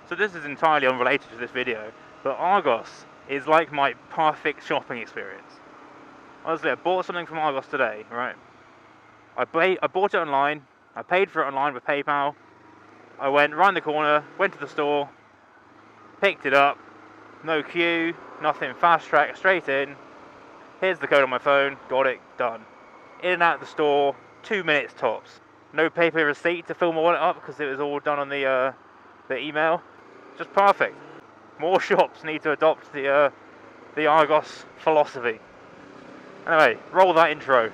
So this is entirely unrelated to this video, but Argos is like my perfect shopping experience. Honestly, I bought something from Argos today, right? I bought it online, I paid for it online with PayPal, I went round the corner, went to the store, picked it up, no queue, nothing, fast track, straight in, here's the code on my phone, got it, done. In and out of the store, 2 minutes tops. No paper receipt to fill my wallet up because it was all done on the email. Just perfect. More shops need to adopt the Argos philosophy. Anyway, roll that intro.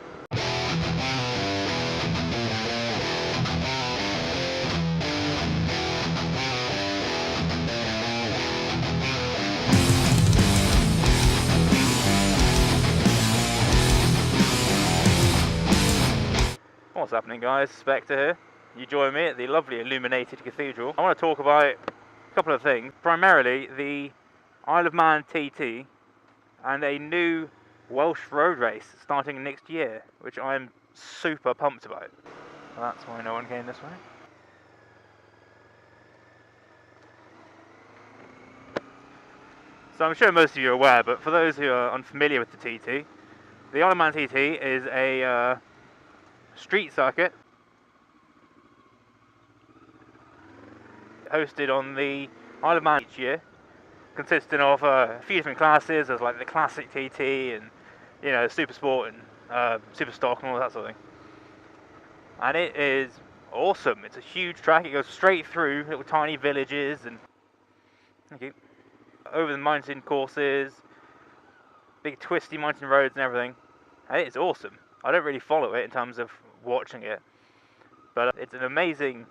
What's happening, guys? Spectre here. You join me at the lovely illuminated cathedral. I want to talk about a couple of things. Primarily the Isle of Man TT and a new Welsh road race starting next year, which I'm super pumped about. Well, that's why no one came this way. So I'm sure most of you are aware, but for those who are unfamiliar with the TT, the Isle of Man TT is a street circuit hosted on the Isle of Man each year, consisting of a few different classes. There's like the classic TT and, you know, super sport and super stock and all that sort of thing. And it is awesome. It's a huge track. It goes straight through little tiny villages and over the mountain courses, big twisty mountain roads and everything. And it's awesome. I don't really follow it in terms of watching it, but it's an amazing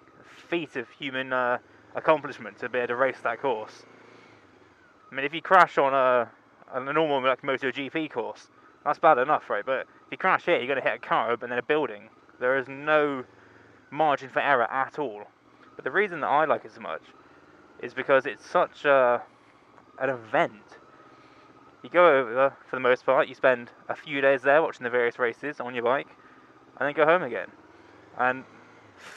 feat of human accomplishment to be able to race that course. I mean, if you crash on a normal like MotoGP course, that's bad enough, right? But if you crash here, you're going to hit a curb and then a building. There is no margin for error at all. But the reason that I like it so much is because it's such an event. You go over, for the most part, you spend a few days there watching the various races on your bike, and then go home again. And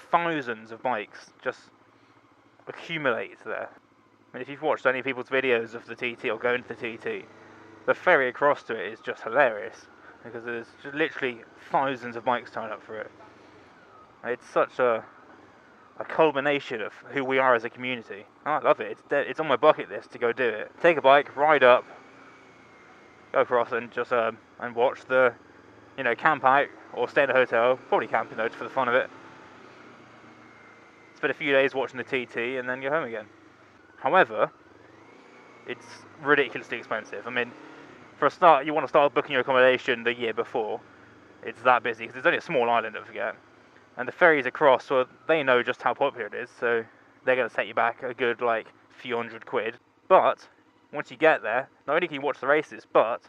thousands of bikes just accumulate there. I mean, if you've watched any people's videos of the TT or going to the TT, the ferry across to it is just hilarious, because there's just literally thousands of bikes turn up for it. It's such a culmination of who we are as a community. I love it. It's on my bucket list to go do it. Take a bike, ride up, go across and just and watch the, you know, camp out or stay in a hotel, probably camping though, just for the fun of it. Spend a few days watching the TT and then go home again. However, it's ridiculously expensive. I mean, for a start, you want to start booking your accommodation the year before. It's that busy because it's only a small island, don't forget. And the ferries across, well, they know just how popular it is, so they're going to set you back a good like few £100. But once you get there, not only can you watch the races, but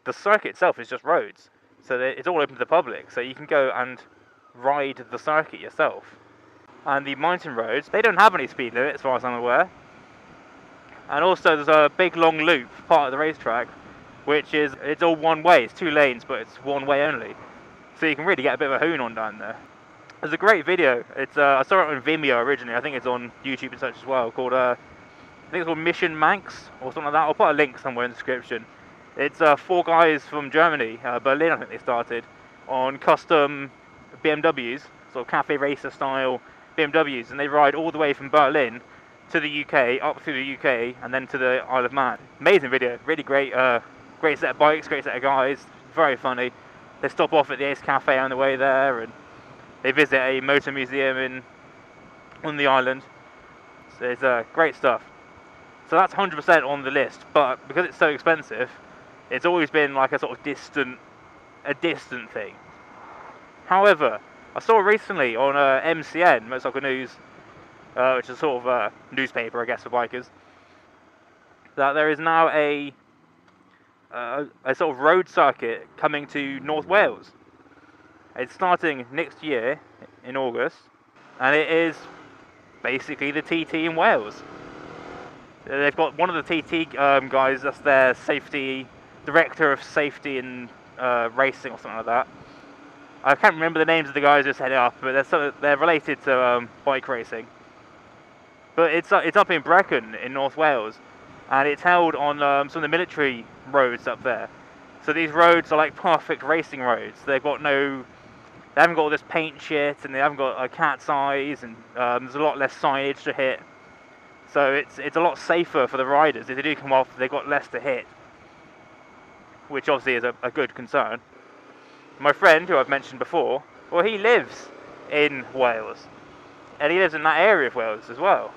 the circuit itself is just roads. So it's all open to the public, so you can go and ride the circuit yourself. And the mountain roads, they don't have any speed limit as far as I'm aware. And also there's a big long loop, part of the racetrack, which is, it's all one way, it's 2 lanes, but it's one way only. So you can really get a bit of a hoon on down there. There's a great video, it's I saw it on Vimeo originally, I think it's on YouTube and such as well, called I think it's called Mission Manx or something like that. I'll put a link somewhere in the description. It's 4 guys from Germany, Berlin I think they started, on custom BMWs, sort of cafe racer style BMWs, and they ride all the way from Berlin to the UK, up through the UK, and then to the Isle of Man. Amazing video, really great, great set of bikes, great set of guys, very funny. They stop off at the Ace Cafe on the way there, and they visit a motor museum on the island. So it's great stuff. So that's 100% on the list, but because it's so expensive, it's always been like a sort of distant thing. However, I saw recently on MCN, Motorcycle News, which is sort of a newspaper, I guess, for bikers, that there is now a sort of road circuit coming to North Wales. It's starting next year in August, and it is basically the TT in Wales. They've got one of the TT guys, that's their safety director of safety and racing or something like that. I can't remember the names of the guys who set it up, but they're related to bike racing. But it's up in Brecon in North Wales, and it's held on some of the military roads up there. So these roads are like perfect racing roads. They haven't got all this paint shit, and they haven't got a cat's eyes, and there's a lot less signage to hit. So it's a lot safer for the riders. If they do come off, they've got less to hit, which obviously is a good concern. My friend, who I've mentioned before, well, he lives in Wales, and he lives in that area of Wales as well.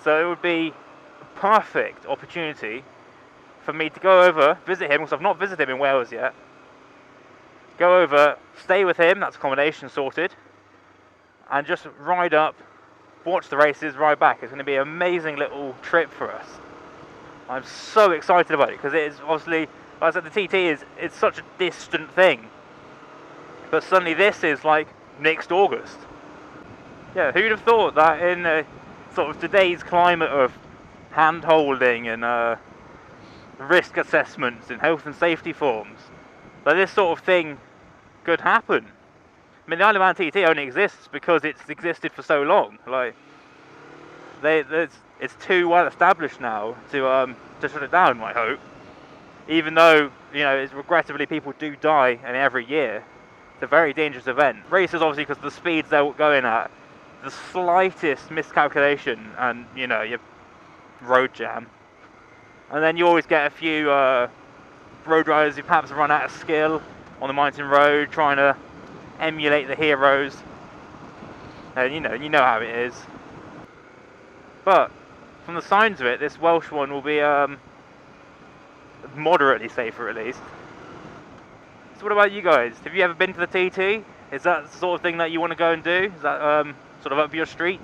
So it would be a perfect opportunity for me to go over, visit him, because I've not visited him in Wales yet. Go over, stay with him, that's accommodation sorted, and just ride up, watch the races, ride back. It's going to be an amazing little trip for us. I'm so excited about it, because it is obviously, like I said, the TT it's such a distant thing. But suddenly this is like next August. Yeah, who'd have thought that in sort of today's climate of hand-holding and risk assessments and health and safety forms, that this sort of thing could happen. I mean, the Isle of Man TT only exists because it's existed for so long. Like, it's too well established now to shut it down, I hope. Even though, you know, it's regrettably people do die in every year. It's a very dangerous event. Races, obviously, because the speeds they're going at, the slightest miscalculation and, you know, your road jam. And then you always get a few road riders who perhaps run out of skill on the mountain road, trying to emulate the heroes. And you know how it is. But from the signs of it, this Welsh one will be moderately safer, at least. So what about you guys? Have you ever been to the TT? Is that the sort of thing that you want to go and do? Is that sort of up your street?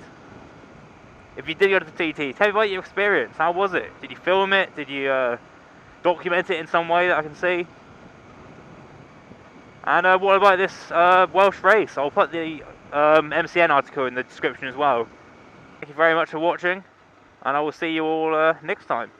If you did go to the TT, tell me about your experience. How was it? Did you film it? Did you document it in some way that I can see? And what about this Welsh race? I'll put the MCN article in the description as well. Thank you very much for watching, and I will see you all next time.